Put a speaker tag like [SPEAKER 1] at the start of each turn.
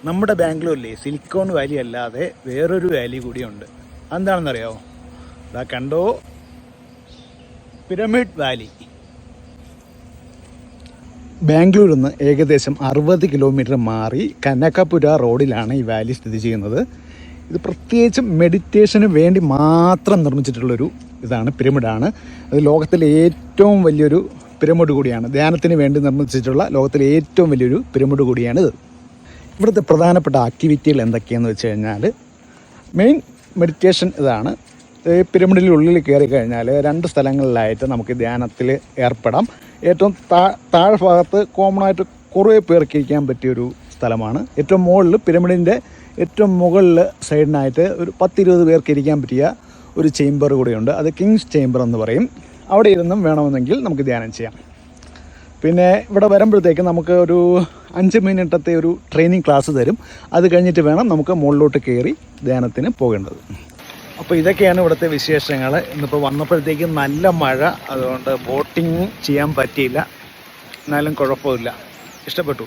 [SPEAKER 1] നമ്മുടെ ബാംഗ്ലൂരിലെ silicone Valley അല്ലാതെ വേറൊരു വാലി കൂടിയുണ്ട്. എന്താണെന്നറിയാമോ? ഇതാ കണ്ടോ, പിരമിഡ് വാലി. ബാംഗ്ലൂരിൽ നിന്ന് ഏകദേശം 60 കിലോമീറ്റർ മാറി കനകപുര റോഡിലാണ് ഈ വാലി സ്ഥിതി ചെയ്യുന്നത്. ഇത് പ്രത്യേകിച്ചും മെഡിറ്റേഷന് വേണ്ടി മാത്രം നിർമ്മിച്ചിട്ടുള്ളൊരു ഇതാണ്, പിരമിഡാണ്. അത് ലോകത്തിലെ ഏറ്റവും വലിയൊരു പിരമിഡ് കൂടിയാണ്. ധ്യാനത്തിന് വേണ്ടി നിർമ്മിച്ചിട്ടുള്ള ലോകത്തിലെ ഏറ്റവും വലിയൊരു പിരമിഡ് കൂടിയാണിത്. ഇവിടുത്തെ പ്രധാനപ്പെട്ട ആക്ടിവിറ്റികൾ എന്തൊക്കെയാണെന്ന് വെച്ച് കഴിഞ്ഞാൽ, മെയിൻ മെഡിറ്റേഷൻ ഇതാണ്. പിരമിഡിനുള്ളിൽ കയറി കഴിഞ്ഞാൽ 2 സ്ഥലങ്ങളിലായിട്ട് നമുക്ക് ധ്യാനത്തിൽ ഏർപ്പെടാം. ഏറ്റവും താഴെ ഭാഗത്ത് കോമൺ ആയിട്ട് കുറേ പേർക്ക് ഇരിക്കാൻ പറ്റിയൊരു സ്ഥലമാണ്. ഏറ്റവും മുകളിൽ, പിരമിഡിൻ്റെ ഏറ്റവും മുകളിൽ സൈഡിനായിട്ട് ഒരു 10-20 പേർക്ക് ഇരിക്കാൻ പറ്റിയ ഒരു ചേംബർ കൂടിയുണ്ട്. അത് കിങ്സ് ചേംബർ എന്ന് പറയും. അവിടെ ഇരുന്നും വേണമെന്നെങ്കിൽ നമുക്ക് ധ്യാനം ചെയ്യാം. പിന്നെ ഇവിടെ വരുമ്പോഴത്തേക്ക് നമുക്ക് ഒരു 5 മിനിറ്റത്തെ ഒരു ട്രെയിനിങ് ക്ലാസ് തരും. അത് കഴിഞ്ഞിട്ട് വേണം നമുക്ക് മുകളിലോട്ട് കയറി ധ്യാനത്തിന് പോകേണ്ടത്. അപ്പോൾ ഇതൊക്കെയാണ് ഇവിടുത്തെ വിശേഷങ്ങൾ. ഇന്നിപ്പോൾ വന്നപ്പോഴത്തേക്ക് നല്ല മഴ, അതുകൊണ്ട് ബോട്ടിങ് ചെയ്യാൻ പറ്റിയില്ല. എന്നാലും കുഴപ്പമില്ല, ഇഷ്ടപ്പെട്ടു.